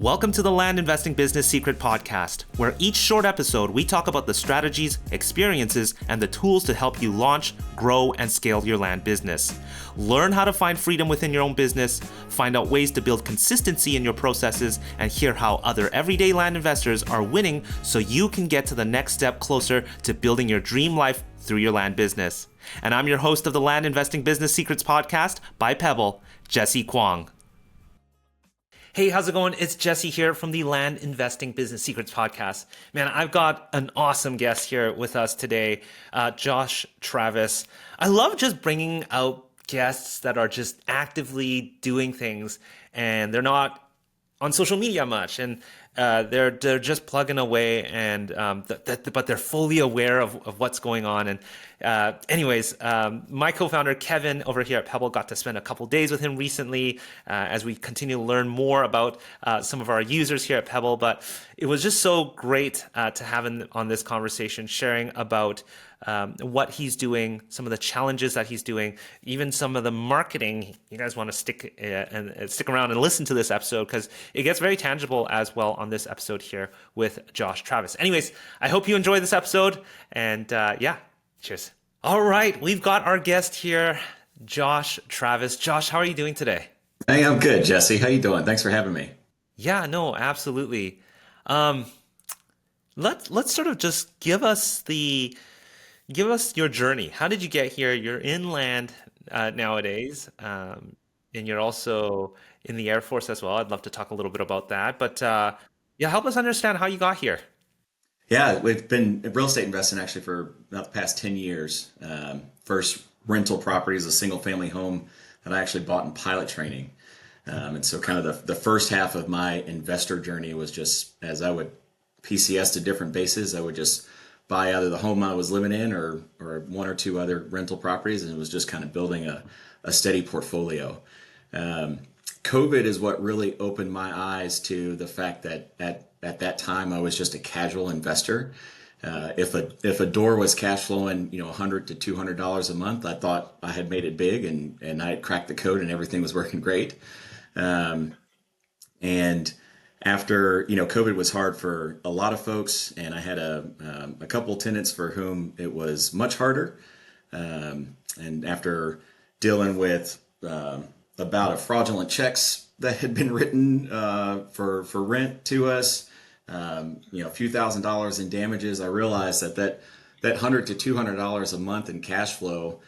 Welcome to the Land Investing Business Secret Podcast, where each short episode we talk about the strategies, experiences, and the tools to help you launch, grow, and scale your land business. Learn how to find freedom within your own business, find out ways to build consistency in your processes, and hear how other everyday land investors are winning so you can get to the next step closer to building your dream life through your land business. And I'm your host of the Land Investing Business Secrets Podcast by Pebble, Jessey Kwong. Hey, how's it going? It's Jessey here from the Land Investing Business Secrets Podcast. Man, I've got an awesome guest here with us today, Josh Travis. I love just bringing out guests that are just actively doing things and they're not on social media much, and they're just plugging away, and but they're fully aware of what's going on. And my co-founder Kevin over here at Pebble got to spend a couple days with him recently as we continue to learn more about some of our users here at Pebble. But it was just so great to have him on this conversation, sharing about what he's doing, some of the challenges that he's doing, even some of the marketing. You guys want to stick around and listen to this episode because it gets very tangible as well on this episode here with Josh Travis. Anyways, I hope you enjoy this episode, and cheers. All right, we've got our guest here, Josh Travis. Josh, how are you doing today? Hey, I'm good, Jesse. How you doing? Thanks for having me. Yeah, no, absolutely. Let's sort of just give us your journey. How did you get here? You're in land nowadays, and you're also in the Air Force as well. I'd love to talk a little bit about that. But help us understand how you got here. Yeah, we've been real estate investing actually for about the past 10 years. First rental property is a single family home that I actually bought in pilot training. And so kind of the first half of my investor journey was just as I would PCS to different bases, I would just buy either the home I was living in or one or two other rental properties, and it was just kind of building a steady portfolio. COVID is what really opened my eyes to the fact that at that time I was just a casual investor. If a door was cash flowing, $100 to $200 a month, I thought I had made it big and I had cracked the code and everything was working great. And after, COVID was hard for a lot of folks, and I had a couple tenants for whom it was much harder. And after dealing with about a fraudulent checks that had been written for rent to us, a few $1,000s in damages, I realized that $100 to $200 a month in cash flow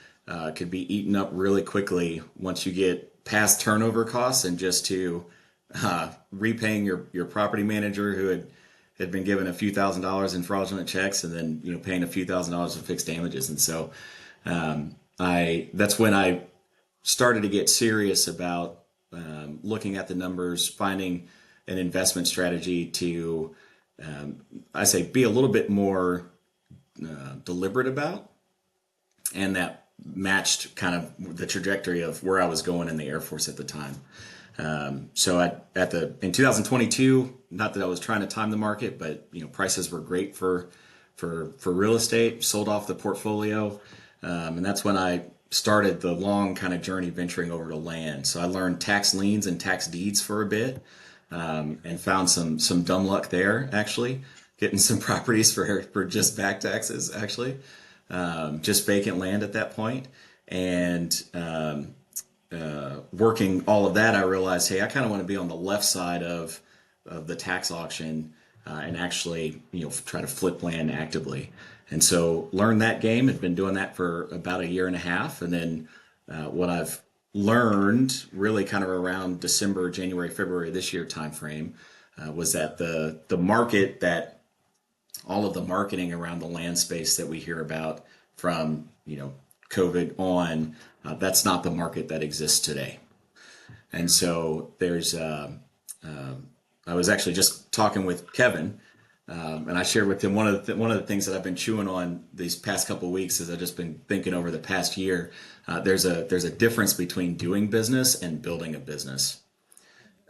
could be eaten up really quickly once you get past turnover costs and just to repaying your property manager who had been given a few $1,000s in fraudulent checks, and then paying a few $1,000s in fixed damages. And so that's when I started to get serious about looking at the numbers, finding an investment strategy to be a little bit more deliberate about, and that matched kind of the trajectory of where I was going in the Air Force at the time. So in 2022, not that I was trying to time the market, but prices were great for real estate, sold off the portfolio, and that's when I started the long kind of journey venturing over to land. So I learned tax liens and tax deeds for a bit, and found some dumb luck there, actually getting some properties for just back taxes, actually, just vacant land at that point. And working all of that, I realized, hey, I kind of want to be on the left side of the tax auction, and actually, try to flip land actively. And so learned that game. Had been doing that for about a year and a half. And then what I've learned really kind of around December, January, February this year timeframe was that the market, that all of the marketing around the land space that we hear about from COVID on, that's not the market that exists today. And so there's I was actually just talking with Kevin, and I shared with him one of the things that I've been chewing on these past couple of weeks, as I've just been thinking over the past year. There's a difference between doing business and building a business.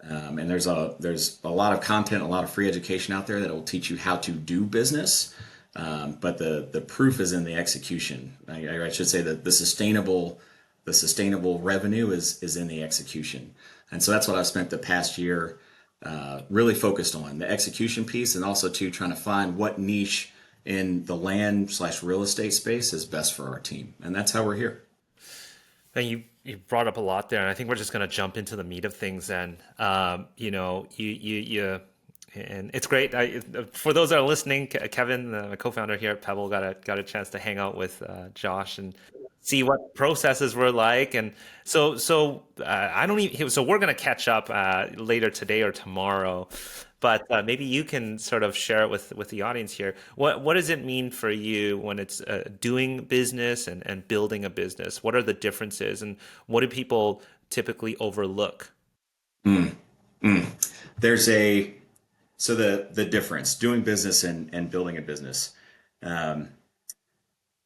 And there's a lot of content, a lot of free education out there that will teach you how to do business. But the proof is in the execution. I should say that the sustainable revenue is in the execution. And so that's what I've spent the past year really focused on the execution piece, and also to trying to find what niche in the land slash real estate space is best for our team. And that's how we're here. And you brought up a lot there, and I think we're just going to jump into the meat of things. And and it's great. For those that are listening, Kevin, my co-founder here at Pebble, got a chance to hang out with Josh and see what processes were like. And I don't even. So we're going to catch up later today or tomorrow. But maybe you can sort of share it with the audience here. What does it mean for you when it's doing business and building a business? What are the differences, and what do people typically overlook? Mm, mm. There's a so the difference doing business and building a business. Um,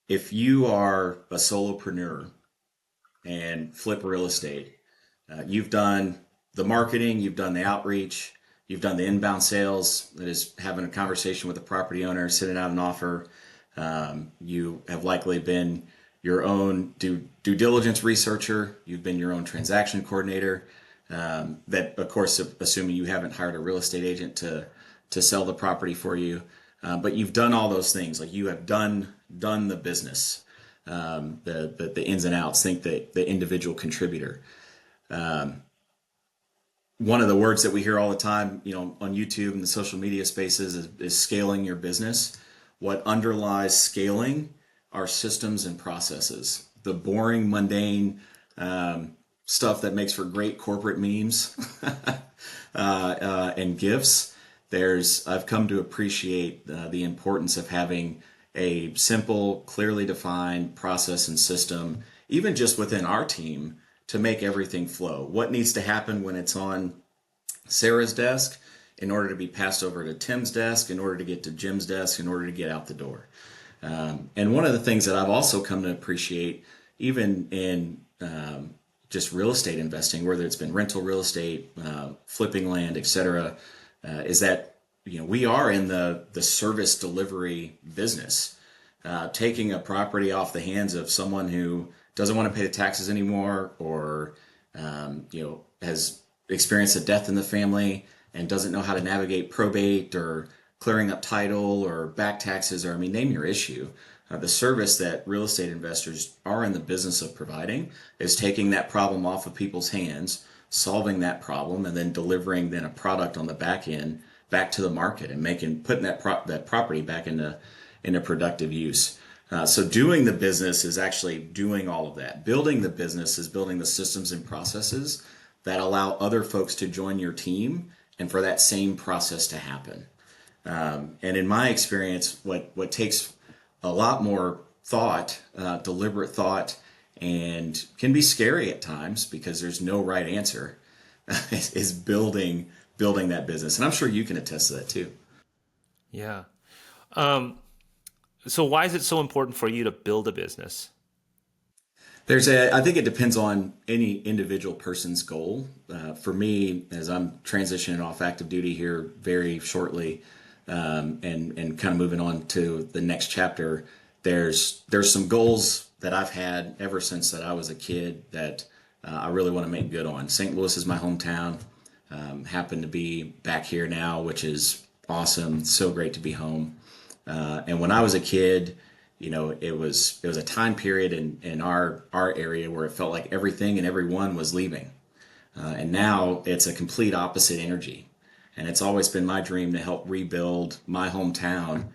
if you are a solopreneur and flip real estate, you've done the marketing, you've done the outreach, you've done the inbound sales, that is having a conversation with the property owner, sending out an offer. You have likely been your own due diligence researcher. You've been your own transaction coordinator. That, of course, assuming you haven't hired a real estate agent to sell the property for you. But you've done all those things. Like you have done the business, the ins and outs. Think the individual contributor. One of the words that we hear all the time, on YouTube and the social media spaces is scaling your business. What underlies scaling are systems and processes. The boring, mundane stuff that makes for great corporate memes and gifts. I've come to appreciate the importance of having a simple, clearly defined process and system, even just within our team, to make everything flow. What needs to happen when it's on Sarah's desk in order to be passed over to Tim's desk, in order to get to Jim's desk, in order to get out the door. And one of the things that I've also come to appreciate, even in just real estate investing, whether it's been rental real estate, flipping land, etc., is that we are in the service delivery business, taking a property off the hands of someone who doesn't want to pay the taxes anymore, or has experienced a death in the family and doesn't know how to navigate probate or clearing up title or back taxes, or name your issue. The service that real estate investors are in the business of providing is taking that problem off of people's hands, solving that problem, and then delivering then a product on the back end back to the market and putting that property back into productive use. So doing the business is actually doing all of that. Building the business is building the systems and processes that allow other folks to join your team and for that same process to happen. And in my experience, what takes a lot more thought, deliberate thought, and can be scary at times because there's no right answer, is building that business. And I'm sure you can attest to that too. Yeah. So why is it so important for you to build a business? I think it depends on any individual person's goal. For me, as I'm transitioning off active duty here very shortly, and kind of moving on to the next chapter, there's some goals that I've had ever since that I was a kid that I really want to make good on. St. Louis is my hometown. Happen to be back here now, which is awesome. It's so great to be home. And when I was a kid, it was a time period in our area where it felt like everything and everyone was leaving. And now it's a complete opposite energy. And it's always been my dream to help rebuild my hometown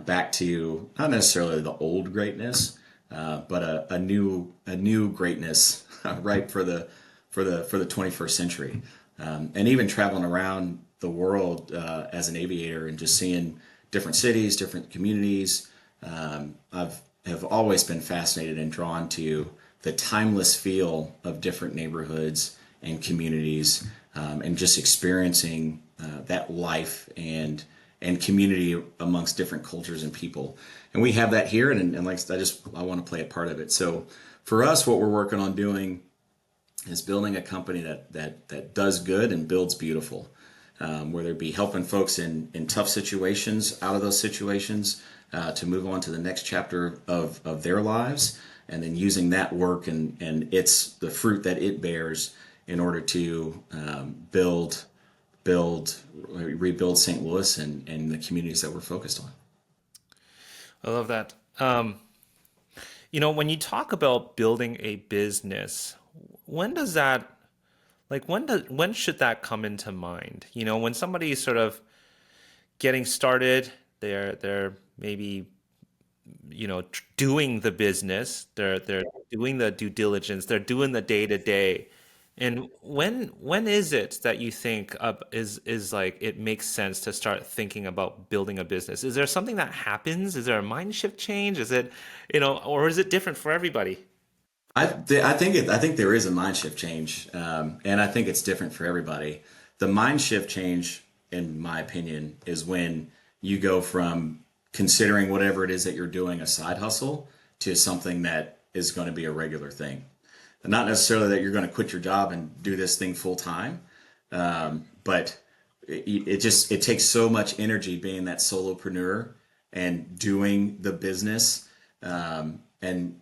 back to not necessarily the old greatness, but a new greatness, right, for the 21st century. And even traveling around the world as an aviator and just seeing different cities, different communities, have always been fascinated and drawn to the timeless feel of different neighborhoods and communities, and just experiencing that life and community amongst different cultures and people. And we have that here, and like I want to play a part of it. So for us, what we're working on doing is building a company that does good and builds beautiful. Whether it be helping folks in tough situations out of those situations, to move on to the next chapter of their lives, and then using that work and it's the fruit that it bears in order to build build, rebuild St. Louis and the communities that we're focused on. I love that. When you talk about building a business, when does that when should that come into mind? When somebody is sort of getting started, they're maybe doing the business, they're doing the due diligence, they're doing the day to day. And when is it that you think is like it makes sense to start thinking about building a business? Is there something that happens? Is there a mind shift change? Is it, or is it different for everybody? I think there is a mind shift change, and I think it's different for everybody. The mind shift change, in my opinion, is when you go from considering whatever it is that you're doing a side hustle to something that is going to be a regular thing. And not necessarily that you're going to quit your job and do this thing full time, but it takes so much energy being that solopreneur and doing the business. And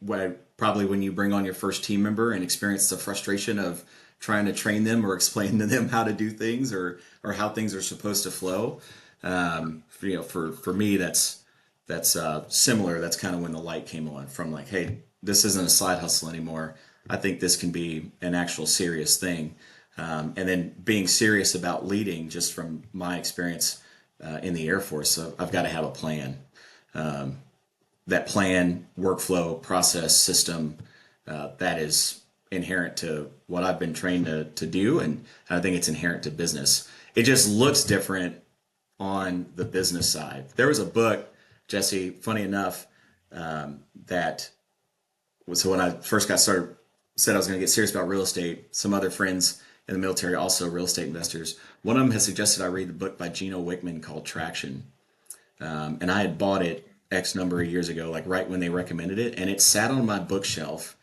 probably when you bring on your first team member and experience the frustration of trying to train them or explain to them how to do things or how things are supposed to flow. For me, that's similar. That's kind of when the light came on from like, hey, this isn't a side hustle anymore. I think this can be an actual serious thing. And then being serious about leading, just from my experience in the Air Force, so I've got to have a plan. That plan, workflow, process, system, that is inherent to what I've been trained to do. And I think it's inherent to business. It just looks different on the business side. There was a book, Jesse, funny enough, that was, so when I first got started, said I was going to get serious about real estate. Some other friends in the military, also real estate investors, one of them has suggested I read the book by Gino Wickman called Traction. And I had bought it X number of years ago, like right when they recommended it. And it sat on my bookshelf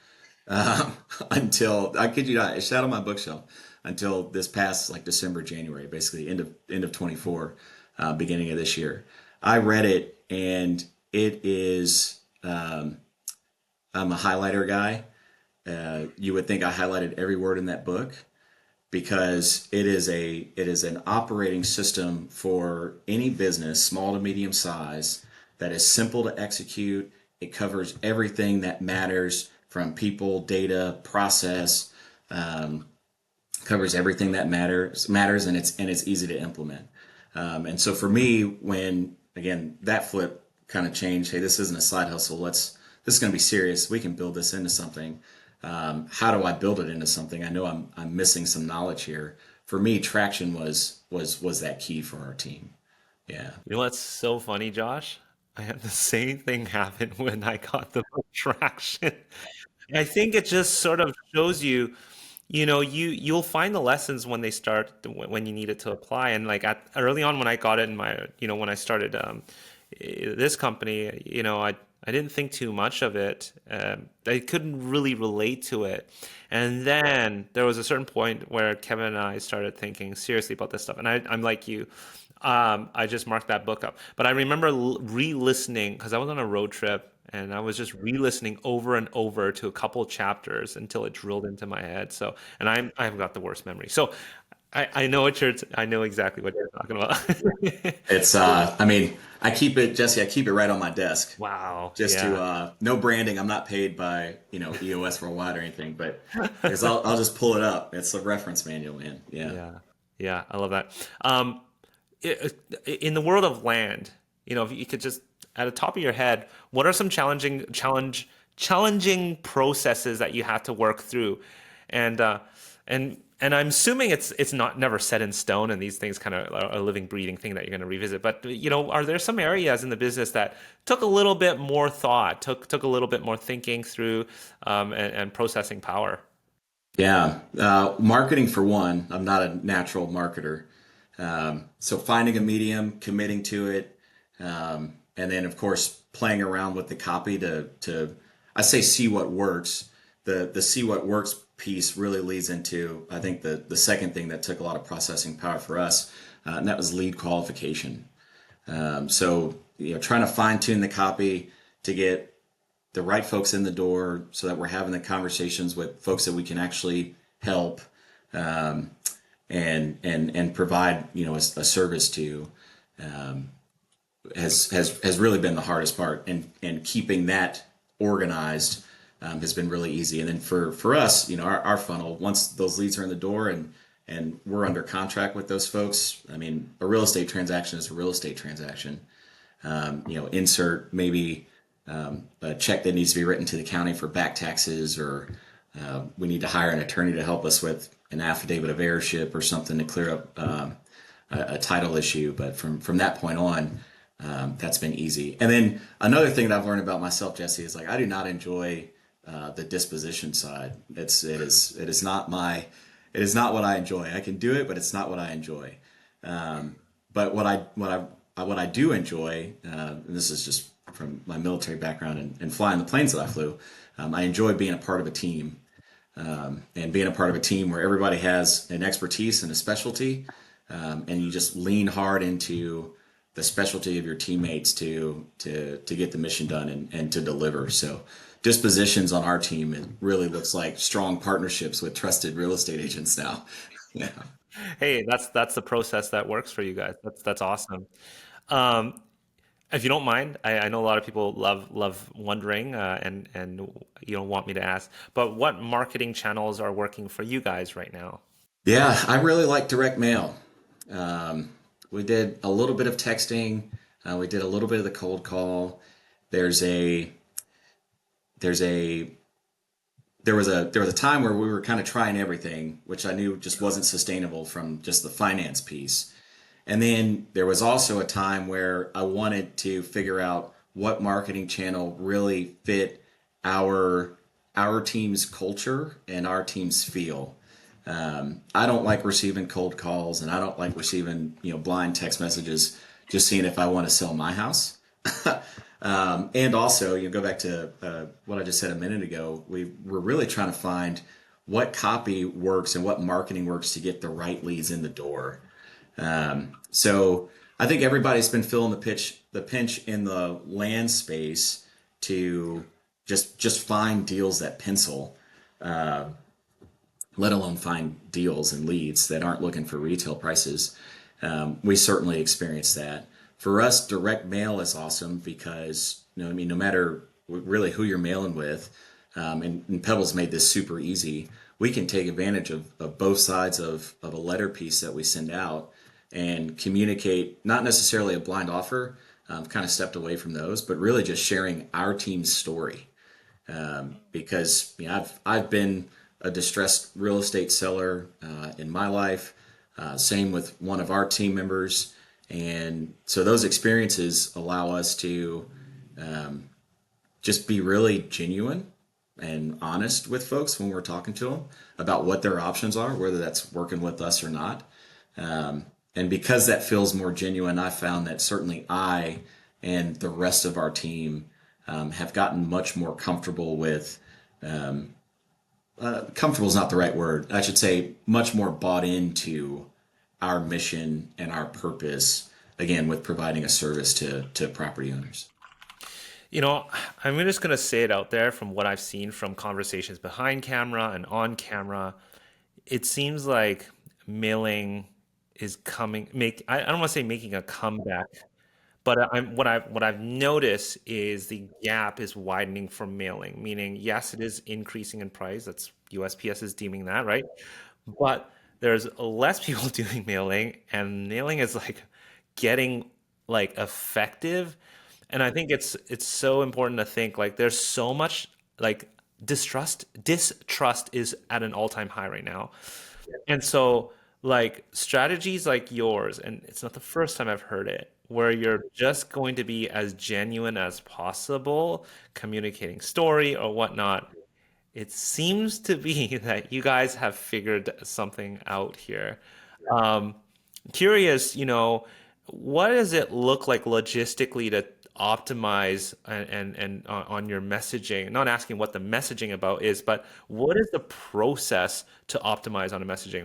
until, I kid you not, it sat on my bookshelf until this past like December, January, basically end of 24, beginning of this year. I read it and it is, I'm a highlighter guy. You would think I highlighted every word in that book because it is an operating system for any business, small to medium size, that is simple to execute. It covers everything that matters from people, data, process, covers everything that matters, and it's easy to implement. And so for me, when again that flip kind of changed, hey, this isn't a side hustle. This is going to be serious. We can build this into something. How do I build it into something? I know I'm missing some knowledge here. For me, traction was that key for our team. Yeah. You know what's so funny, Josh? I had the same thing happen when I got the book traction. I think it just sort of shows you, you'll find the lessons when they start when you need it to apply. And like early on when I got it in my, when I started this company, I didn't think too much of it. I couldn't really relate to it. And then there was a certain point where Kevin and I started thinking seriously about this stuff. And I'm like you. I just marked that book up. But I remember re-listening because I was on a road trip and I was just re-listening over and over to a couple chapters until it drilled into my head. So, and I've got the worst memory. So I know I know exactly what you're talking about. It's I mean, I keep it, Jesse, I keep it right on my desk Wow. just to Yeah. no branding. I'm not paid by, EOS Worldwide or anything, but because I'll just pull it up. It's a reference manual, man. Yeah. Yeah. Yeah. I love that. In the world of land, if you could just at the top of your head, what are some challenging processes that you have to work through? And and I'm assuming it's not never set in stone, and these things kind of are a living, breathing thing that you're going to revisit. But are there some areas in the business that took a little bit more thought, took a little bit more thinking through, and processing power? Yeah. Marketing for one. I'm not a natural marketer. So finding a medium, committing to it, and then of course playing around with the copy to I say see what works. The see what works piece really leads into I think the second thing that took a lot of processing power for us, and that was lead qualification. So trying to fine tune the copy to get the right folks in the door so that we're having the conversations with folks that we can actually help. and provide a service to has really been the hardest part, and keeping that organized has been really easy. And then for us, our funnel, once those leads are in the door and we're under contract with those folks, I mean, a real estate transaction is a real estate transaction. Insert maybe a check that needs to be written to the county for back taxes, or we need to hire an attorney to help us with an affidavit of heirship or something to clear up a title issue. But from that point on, that's been easy. And then another thing that I've learned about myself, Jesse, is like I do not enjoy the disposition side. It is not what I enjoy. I can do it, but it's not what I enjoy. But what I do enjoy, and this is just from my military background and flying the planes that I flew, I enjoy being a part of a team, and being a part of a team where everybody has an expertise and a specialty, and you just lean hard into the specialty of your teammates to get the mission done and to deliver. So dispositions on our team, it really looks like strong partnerships with trusted real estate agents now. Yeah. Hey, that's the process that works for you guys. That's awesome. Um, if you don't mind, I know a lot of people love wondering, and you don't want me to ask, but what marketing channels are working for you guys right now? Yeah, I really like direct mail. Um, we did a little bit of texting. We did a little bit of the cold call. There's a there's a there was a time where we were kind of trying everything, which I knew just wasn't sustainable from just the finance piece. And then there was also a time where I wanted to figure out what marketing channel really fit our our team's culture and our team's feel. I don't like receiving cold calls, and I don't like receiving blind text messages just seeing if I want to sell my house. And also, you go back to what I just said a minute ago. We're really trying to find what copy works and what marketing works to get the right leads in the door. So I think everybody's been feeling the pinch in the land space to just find deals that pencil, let alone find deals and leads that aren't looking for retail prices. We certainly experienced that. For us, direct mail is awesome because, I mean, no matter really who you're mailing with, and Pebbles made this super easy. We can take advantage of both sides of a letter piece that we send out and communicate not necessarily a blind offer. Kind of stepped away from those, but really just sharing our team's story, because I've been a distressed real estate seller in my life. Same with one of our team members, and so those experiences allow us to just be really genuine and honest with folks when we're talking to them about what their options are, whether that's working with us or not. And because that feels more genuine, I found that certainly I and the rest of our team have gotten much more comfortable with. Comfortable is not the right word. I should say much more bought into our mission and our purpose. Again, with providing a service to property owners. You know, I'm just going to say it out there from what I've seen from conversations behind camera and on camera. It seems like mailing is coming, I don't want to say making a comeback, but what I've noticed is the gap is widening for mailing, meaning yes, it is increasing in price. That's USPS is deeming that, right? But there's less people doing mailing, and mailing is like getting like effective. And I think it's so important to think like there's so much like distrust is at an all-time high right now. And so, like, strategies like yours, and it's not the first time I've heard it, where you're just going to be as genuine as possible, communicating story or whatnot. It seems to be that you guys have figured something out here. Um, Curious, what does it look like logistically to optimize and on your messaging? Not asking what the messaging about is, but what is the process to optimize on a messaging?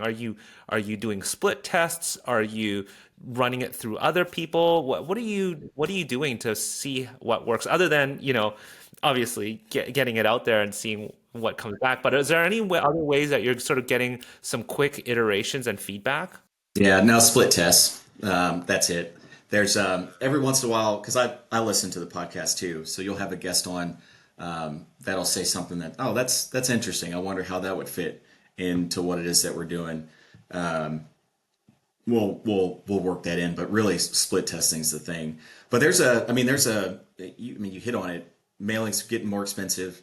Are you doing split tests? Are you running it through other people? What are you doing to see what works other than, obviously getting it out there and seeing what comes back. But is there any other ways that you're sort of getting some quick iterations and feedback? Yeah, now split tests. That's it. There's every once in a while because I listen to the podcast too, so you'll have a guest on that'll say something that oh that's interesting. I wonder how that would fit into what it is that we're doing. Um, we'll work that in, but really split testing is the thing. But you hit on it. Mailing's getting more expensive.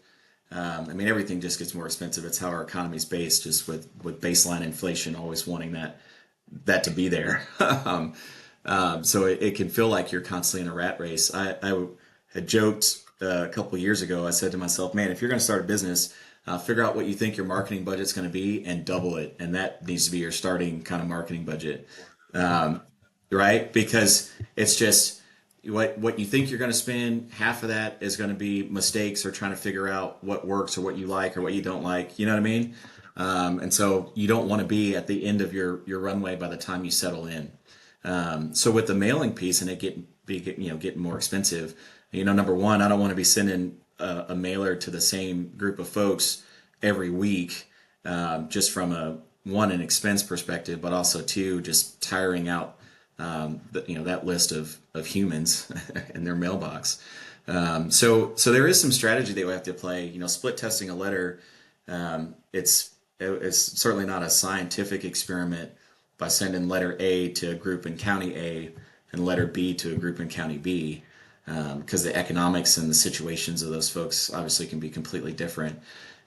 Everything just gets more expensive. It's how our economy's based, just with baseline inflation, always wanting that to be there. So it can feel like you're constantly in a rat race. I had joked a couple of years ago. I said to myself, "Man, if you're going to start a business, figure out what you think your marketing budget's going to be and double it, and that needs to be your starting kind of marketing budget, right? Because it's just what you think you're going to spend. Half of that is going to be mistakes or trying to figure out what works or what you like or what you don't like. You know what I mean? And so you don't want to be at the end of your runway by the time you settle in. So with the mailing piece and getting more expensive, number one, I don't want to be sending a mailer to the same group of folks every week, just from an expense perspective, but also two, just tiring out that list of humans in their mailbox. So there is some strategy that we have to play. Split testing a letter. It's certainly not a scientific experiment by sending letter A to a group in county A and letter B to a group in county B, because the economics and the situations of those folks obviously can be completely different.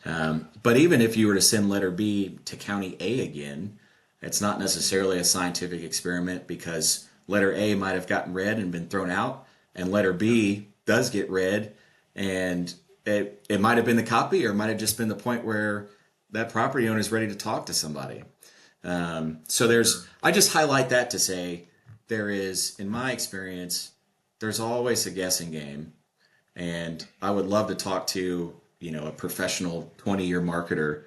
But even if you were to send letter B to county A again, it's not necessarily a scientific experiment because letter A might have gotten read and been thrown out, and letter B does get read, and it might have been the copy, or it might have just been the point where that property owner is ready to talk to somebody. I just highlight that to say there is, in my experience, there's always a guessing game. And I would love to talk to, a professional 20-year marketer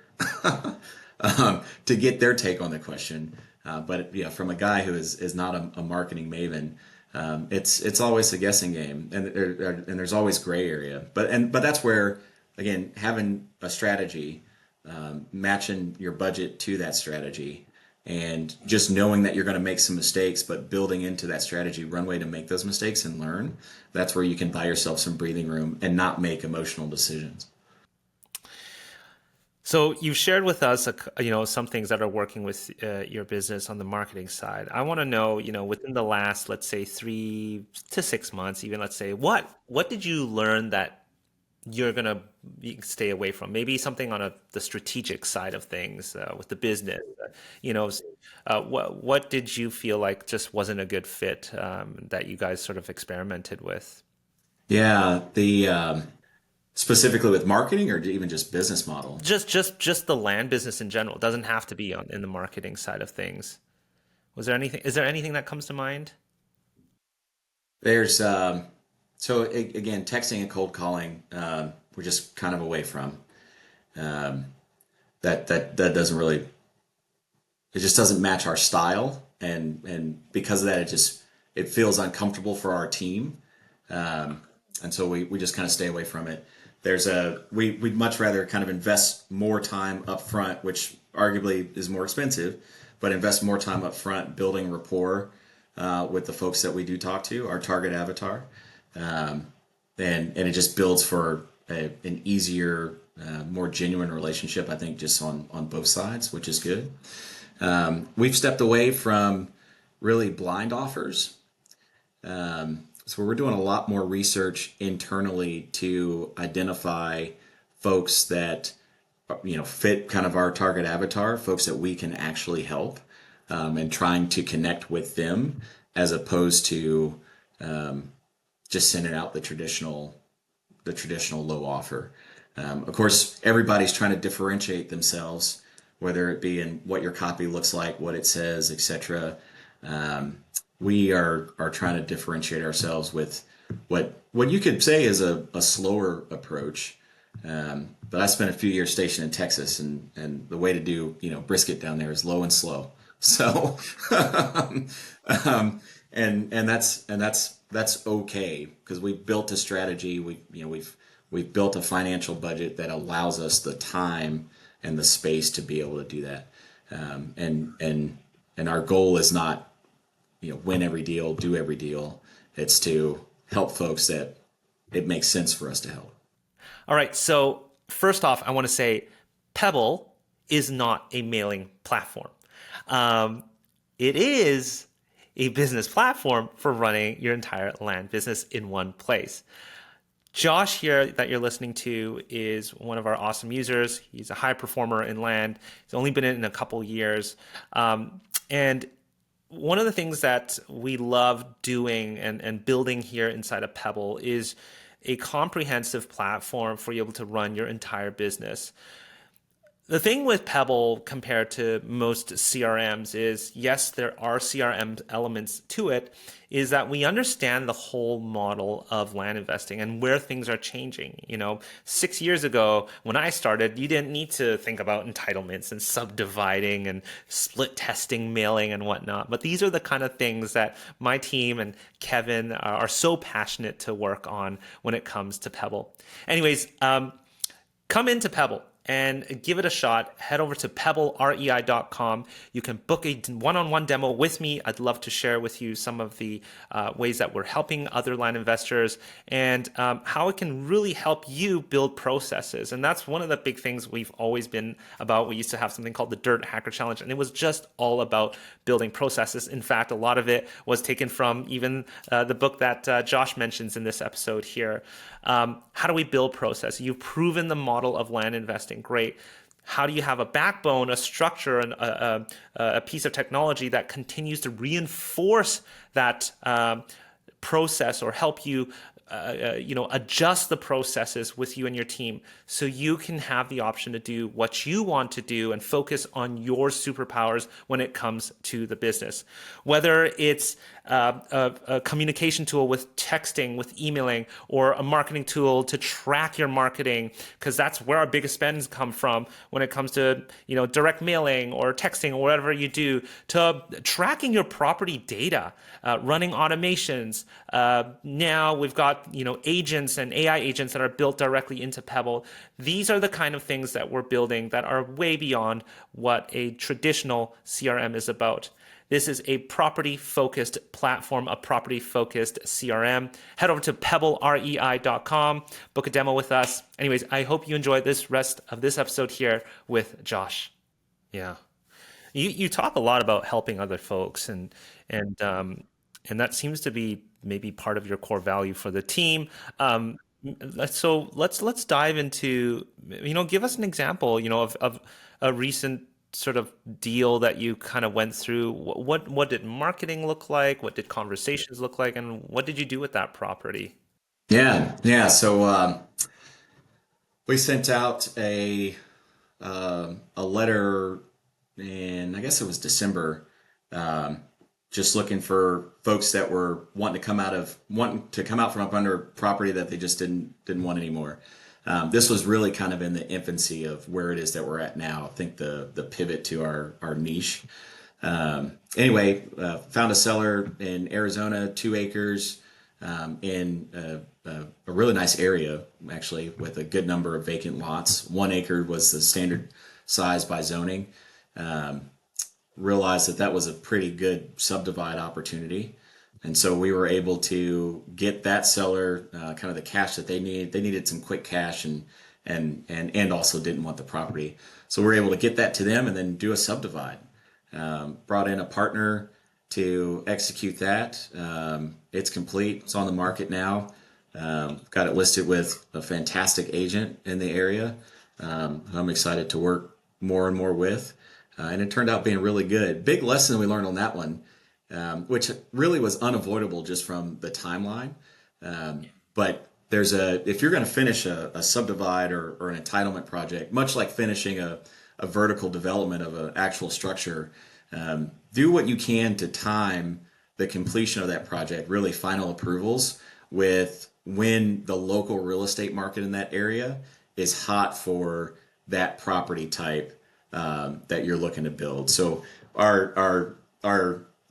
to get their take on the question. But yeah, from a guy who is not a marketing maven, it's always a guessing game, and there's always gray area. But that's where, again, having a strategy, matching your budget to that strategy, and just knowing that you're going to make some mistakes, but building into that strategy runway to make those mistakes and learn. That's where you can buy yourself some breathing room and not make emotional decisions. So you've shared with us, some things that are working with your business on the marketing side. I want to know, within the last, let's say, 3 to 6 months, even let's say, what did you learn that you're gonna stay away from? Maybe something on the strategic side of things with the business. You know, s- what did you feel like just wasn't a good fit that you guys sort of experimented with? Yeah, the specifically with marketing or even just business model. Just the land business in general. It doesn't have to be in the marketing side of things. Was there anything? Is there anything that comes to mind? There's again, texting and cold calling, we're just kind of away from. Um, that doesn't really, it just doesn't match our style, and because of that, it feels uncomfortable for our team, and so we just kind of stay away from it. We'd much rather kind of invest more time up front, which arguably is more expensive, but invest more time up front building rapport with the folks that we do talk to, our target avatar, um, and it just builds for an easier, more genuine relationship. I think just on both sides, which is good. We've stepped away from really blind offers. So we're doing a lot more research internally to identify folks that fit kind of our target avatar, folks that we can actually help, and trying to connect with them as opposed to just sending out the traditional low offer. Of course, everybody's trying to differentiate themselves, whether it be in what your copy looks like, what it says, etc. We are trying to differentiate ourselves with what you could say is a slower approach. But I spent a few years stationed in Texas, and the way to do brisket down there is low and slow. So, and that's okay because we built a strategy. We've we've built a financial budget that allows us the time and the space to be able to do that. And our goal is not, win every deal, do every deal. It's to help folks that it makes sense for us to help. All right. So first off, I want to say Pebble is not a mailing platform. It is a business platform for running your entire land business in one place. Josh here that you're listening to is one of our awesome users. He's a high performer in land. He's only been in a couple years. And one of the things that we love doing and building here inside of Pebble is a comprehensive platform for you able to run your entire business. The thing with Pebble compared to most CRMs is, yes, there are CRM elements to it, is that we understand the whole model of land investing and where things are changing. 6 years ago when I started, you didn't need to think about entitlements and subdividing and split testing, mailing and whatnot. But these are the kind of things that my team and Kevin are so passionate to work on when it comes to Pebble. Anyways, come into Pebble and give it a shot. Head over to pebblerei.com. You can book a one-on-one demo with me. I'd love to share with you some of the ways that we're helping other land investors and how it can really help you build processes. And that's one of the big things we've always been about. We used to have something called the Dirt Hacker Challenge, and it was just all about building processes. In fact, a lot of it was taken from even the book that Josh mentions in this episode here. How do we build process? You've proven the model of land investing. Great. How do you have a backbone, a structure, and a piece of technology that continues to reinforce that process or help you adjust the processes with you and your team so you can have the option to do what you want to do and focus on your superpowers when it comes to the business. Whether it's a communication tool with texting, with emailing, or a marketing tool to track your marketing, because that's where our biggest spends come from when it comes to direct mailing or texting or whatever you do, to tracking your property data, running automations. Now we've got agents and AI agents that are built directly into Pebble. These are the kind of things that we're building that are way beyond what a traditional CRM is about. This is a property-focused platform, a property-focused CRM. Head over to pebblerei.com, book a demo with us. Anyways, I hope you enjoy this rest of this episode here with Josh. Yeah. You talk a lot about helping other folks and that seems to be maybe part of your core value for the team. So let's dive into, give us an example, of a recent sort of deal that you kind of went through. What did marketing look like? What did conversations look like? And what did you do with that property? Yeah. So we sent out a letter in, I guess it was December, just looking for folks that were wanting to come out from up under property that they just didn't want anymore. This was really kind of in the infancy of where it is that we're at now. I think the pivot to our niche. Anyway, found a seller in Arizona, 2 acres, in a really nice area, actually, with a good number of vacant lots. 1 acre was the standard size by zoning. Realized that was a pretty good subdivide opportunity. And so we were able to get that seller kind of the cash that they needed. They needed some quick cash and also didn't want the property. So we were able to get that to them and then do a subdivide. Brought in a partner to execute that. It's complete. It's on the market now. Got it listed with a fantastic agent in the area. I'm excited to work more and more with. And it turned out being really good. Big lesson we learned on that one, which really was unavoidable just from the timeline. But if you're going to finish a subdivide or an entitlement project, much like finishing a vertical development of an actual structure, do what you can to time the completion of that project, really final approvals, with when the local real estate market in that area is hot for that property type that you're looking to build. So our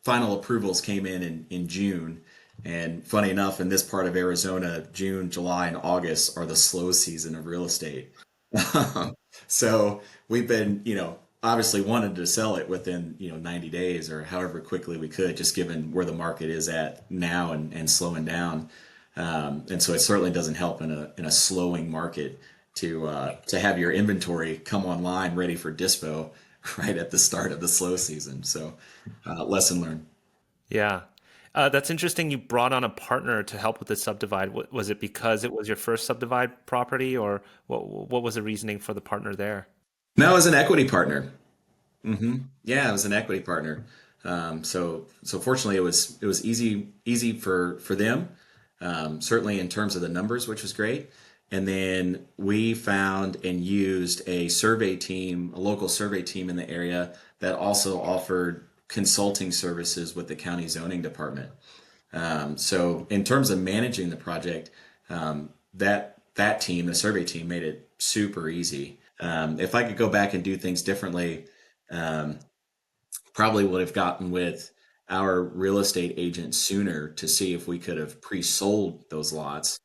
final approvals came in June, And funny enough, in this part of Arizona, June, July, and August are the slow season of real estate. So we've been, obviously wanted to sell it within, 90 days or however quickly we could, just given where the market is at now and slowing down. And so it certainly doesn't help in a slowing market to have your inventory come online ready for dispo right at the start of the slow season. So lesson learned. Yeah. That's interesting. You brought on a partner to help with the subdivide. Was it because it was your first subdivide property, or what was the reasoning for the partner there? No, as an equity partner. Yeah, it was an equity partner. So fortunately, it was easy for them. Certainly in terms of the numbers, which was great. And then we found and used a survey team, a local survey team in the area that also offered consulting services with the county zoning department. So in terms of managing the project, that team, the survey team, made it super easy. If I could go back and do things differently, um, probably would have gotten with our real estate agent sooner to see if we could have pre-sold those lots.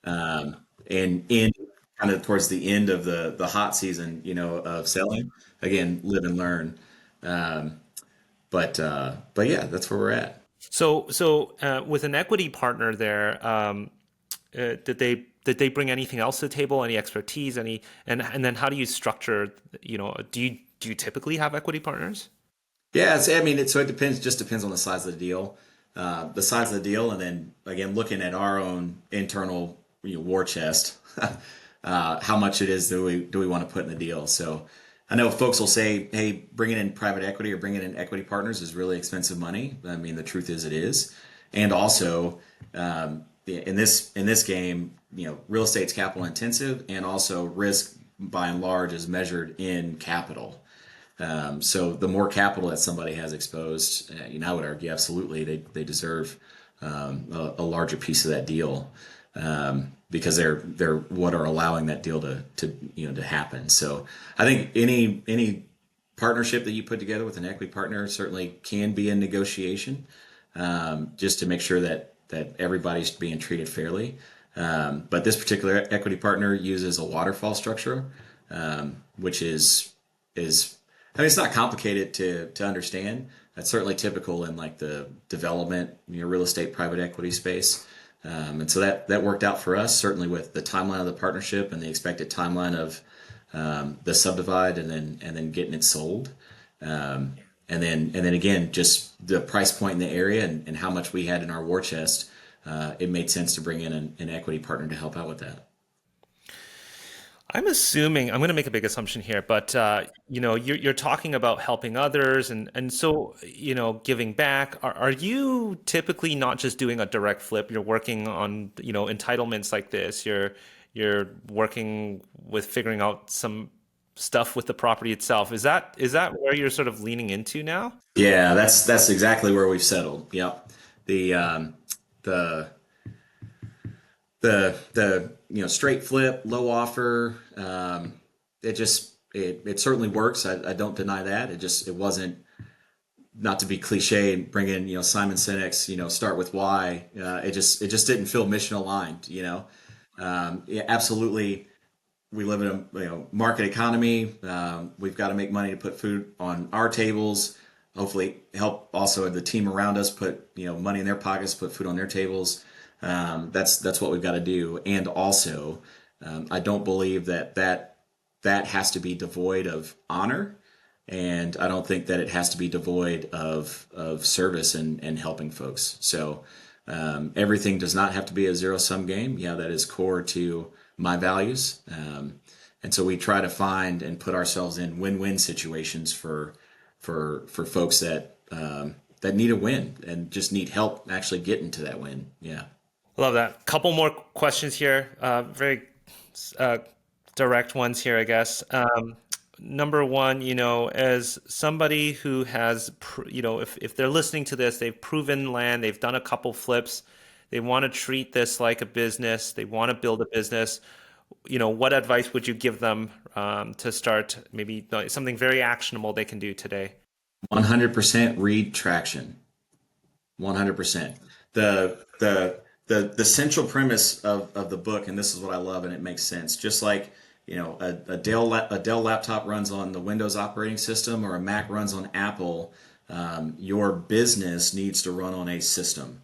And in kind of towards the end of the hot season, of selling, again, live and learn. Um, but yeah, that's where we're at. So with an equity partner there, did they bring anything else to the table? Any expertise? And then how do you structure? Do you typically have equity partners? Yeah, I mean, so it depends. Just depends on the size of the deal, and then again, looking at our own internal, war chest, how much it is do we want to put in the deal? So, I know folks will say, "Hey, bringing in private equity or bringing in equity partners is really expensive money." I mean, the truth is, it is, and also in this game, real estate's capital intensive, and also risk by and large is measured in capital. So the more capital that somebody has exposed, I would argue absolutely they deserve a larger piece of that deal because they're what are allowing that deal to happen. So I think any partnership that you put together with an equity partner certainly can be a negotiation, just to make sure that everybody's being treated fairly. But this particular equity partner uses a waterfall structure, which is I mean, it's not complicated to understand. That's certainly typical in like the development, real estate private equity space. And so that worked out for us, certainly with the timeline of the partnership and the expected timeline of the subdivide, and then getting it sold. And then again, just the price point in the area and how much we had in our war chest, it made sense to bring in an equity partner to help out with that. I'm assuming I'm going to make a big assumption here, but you're talking about helping others and so giving back. Are you typically not just doing a direct flip? You're working on entitlements like this. You're working with figuring out some stuff with the property itself. Is that where you're sort of leaning into now? Yeah, that's exactly where we've settled. Yep. The the the straight flip, low offer. It certainly works. I don't deny that. It wasn't, not to be cliche and bring in Simon Sinek's start with why. It just didn't feel mission aligned. Yeah, absolutely. We live in a market economy. We've got to make money to put food on our tables. Hopefully, help also the team around us put money in their pockets, put food on their tables. That's what we've got to do. And also, I don't believe that has to be devoid of honor, and I don't think that it has to be devoid of service and helping folks. So everything does not have to be a zero sum game. Yeah, that is core to my values. And so we try to find and put ourselves in win-win situations for folks that need a win and just need help actually getting to that win. Yeah. Love that. Couple more questions here. Very uh, direct ones here, I guess. Number one, as somebody who has, if they're listening to this, they've proven land, they've done a couple flips, they want to treat this like a business, they want to build a business. What advice would you give them to start maybe something very actionable they can do today? 100% read traction. 100%. The central premise of the book, and this is what I love, and it makes sense. Just like a Dell laptop runs on the Windows operating system, or a Mac runs on Apple, your business needs to run on a system.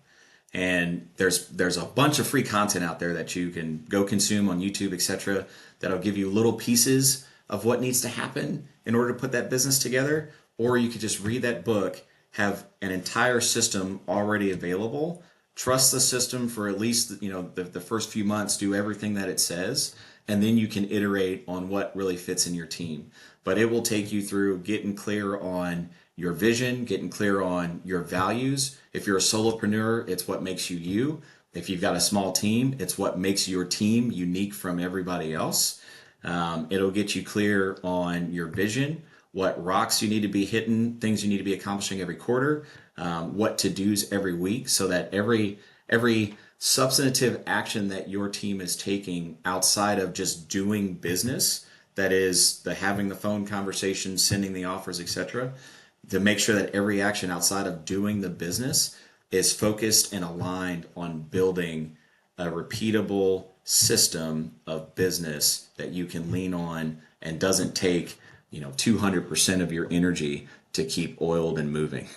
And there's a bunch of free content out there that you can go consume on YouTube, etc. That'll give you little pieces of what needs to happen in order to put that business together. Or you could just read that book, have an entire system already available, trust the system for at least the first few months, do everything that it says, and then you can iterate on what really fits in your team. But it will take you through getting clear on your vision, getting clear on your values. If you're a solopreneur, it's what makes you you. If you've got a small team, it's what makes your team unique from everybody else. It'll get you clear on your vision, what rocks you need to be hitting, things you need to be accomplishing every quarter, what to-dos every week, so that every substantive action that your team is taking outside of just doing business, that is the having the phone conversation, sending the offers, etc., to make sure that every action outside of doing the business is focused and aligned on building a repeatable system of business that you can lean on and doesn't take 200% of your energy to keep oiled and moving.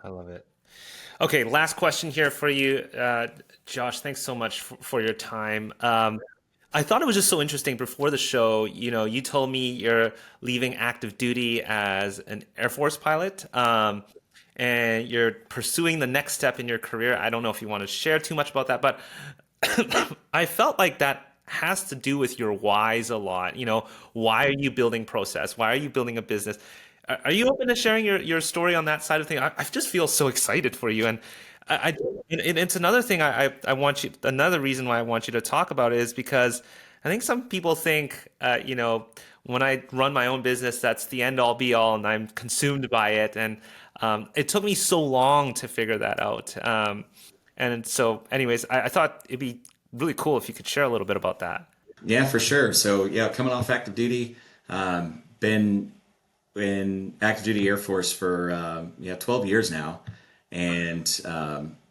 I love it. Okay, last question here for you, Josh. Thanks so much for your time. I thought it was just so interesting before the show. You told me you're leaving active duty as an Air Force pilot, and you're pursuing the next step in your career. I don't know if you want to share too much about that, but I felt like that has to do with your whys a lot. Why are you building process? Why are you building a business? Are you open to sharing your story on that side of things? I just feel so excited for you, and it's another thing I want you. Another reason why I want you to talk about it is because I think some people think, when I run my own business, that's the end all be all, and I'm consumed by it. And it took me so long to figure that out. And so, anyways, I thought it'd be really cool if you could share a little bit about that. Yeah, for sure. So yeah, coming off active duty, been in active duty Air Force for 12 years now, and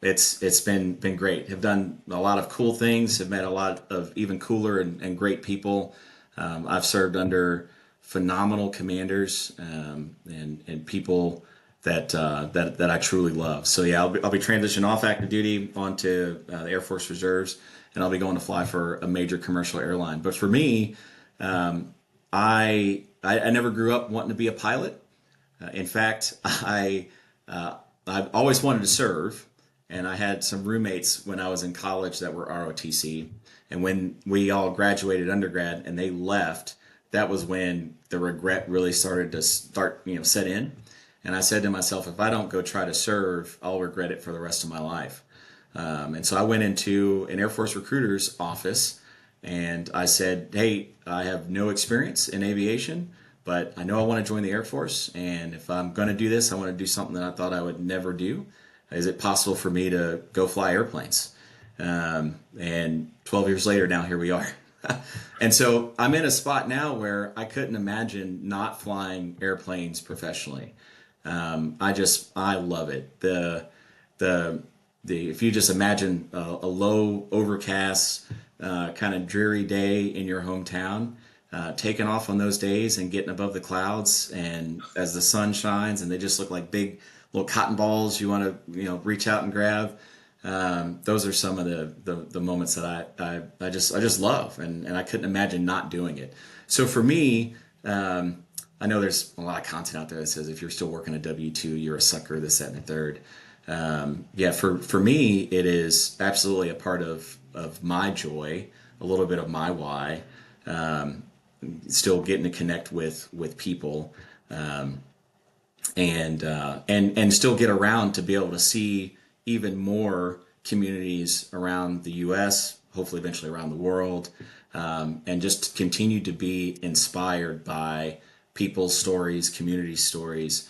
it's been great. Have done a lot of cool things. Have met a lot of even cooler and great people. I've served under phenomenal commanders, and people that I truly love. So yeah, I'll be transitioning off active duty onto the Air Force Reserves, and I'll be going to fly for a major commercial airline. But for me, I never grew up wanting to be a pilot. In fact, I've always wanted to serve, and I had some roommates when I was in college that were ROTC. And when we all graduated undergrad and they left, that was when the regret really started to set in. And I said to myself, if I don't go try to serve, I'll regret it for the rest of my life. And so I went into an Air Force recruiter's office and I said, hey, I have no experience in aviation, but I know I want to join the Air Force. And if I'm going to do this, I want to do something that I thought I would never do. Is it possible for me to go fly airplanes? And 12 years later, now here we are. And so I'm in a spot now where I couldn't imagine not flying airplanes professionally. I love it. The if you just imagine a low, overcast, kind of dreary day in your hometown, taking off on those days and getting above the clouds, and as the sun shines and they just look like big little cotton balls you want to reach out and grab. Those are some of the moments that I just love, and I couldn't imagine not doing it. So for me, I know there's a lot of content out there that says if you're still working a W-2, you're a sucker, this, that, and the third. For me, it is absolutely a part of my joy, a little bit of my why. Still getting to connect with people, and still get around to be able to see even more communities around the U.S., hopefully eventually around the world, and just continue to be inspired by people's stories, community stories,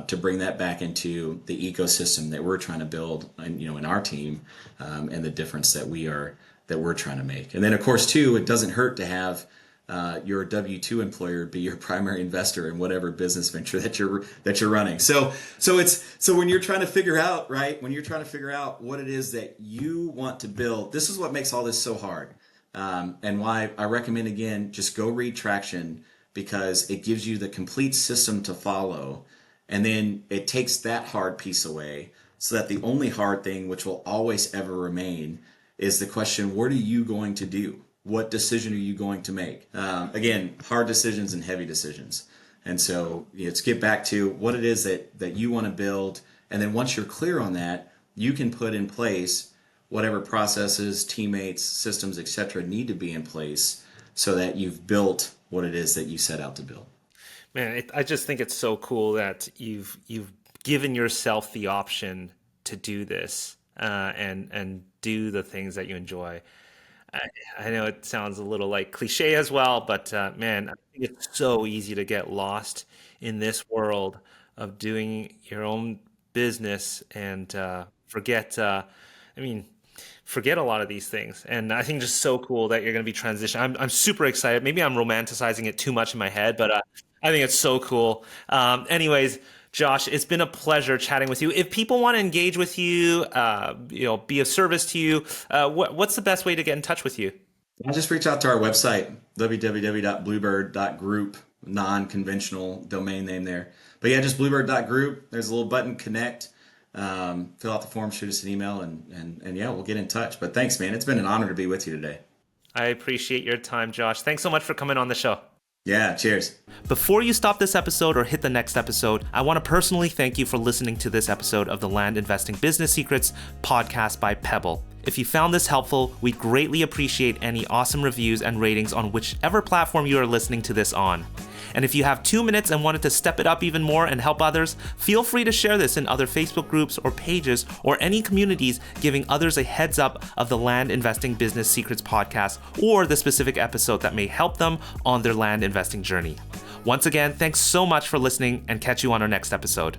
to bring that back into the ecosystem that we're trying to build, in our team, and the difference that we're trying to make. And then, of course, too, it doesn't hurt to have your W-2 employer be your primary investor in whatever business venture that you're running. So when you're trying to figure out, right, when you're trying to figure out what it is that you want to build, this is what makes all this so hard. And why I recommend, again, just go read Traction, because it gives you the complete system to follow. And then it takes that hard piece away, so that the only hard thing, which will always ever remain, is the question, what are you going to do? What decision are you going to make? Again, hard decisions and heavy decisions. And so let's get back to what it is that you want to build. And then once you're clear on that, you can put in place whatever processes, teammates, systems, etc. need to be in place so that you've built what it is that you set out to build. Man, I just think it's so cool that you've given yourself the option to do this and do the things that you enjoy. I know it sounds a little like cliche as well, but man, I think it's so easy to get lost in this world of doing your own business and forget. I mean, forget a lot of these things. And I think just so cool that you're going to be transitioning. I'm super excited. Maybe I'm romanticizing it too much in my head, but I think it's so cool. Anyways, Josh, it's been a pleasure chatting with you. If people want to engage with you, be of service to you, what's the best way to get in touch with you? I'll just reach out to our website, www.bluebird.group, non-conventional domain name there. But yeah, just bluebird.group. There's a little button, connect. Fill out the form, shoot us an email, and yeah, we'll get in touch. But thanks, man. It's been an honor to be with you today. I appreciate your time, Josh. Thanks so much for coming on the show. Yeah, cheers. Before you stop this episode or hit the next episode, I want to personally thank you for listening to this episode of the Land Investing Business Secrets podcast by Pebble. If you found this helpful, we'd greatly appreciate any awesome reviews and ratings on whichever platform you are listening to this on. And if you have 2 minutes and wanted to step it up even more and help others, feel free to share this in other Facebook groups or pages or any communities, giving others a heads up of the Land Investing Business Secrets podcast or the specific episode that may help them on their land investing journey. Once again, thanks so much for listening, and catch you on our next episode.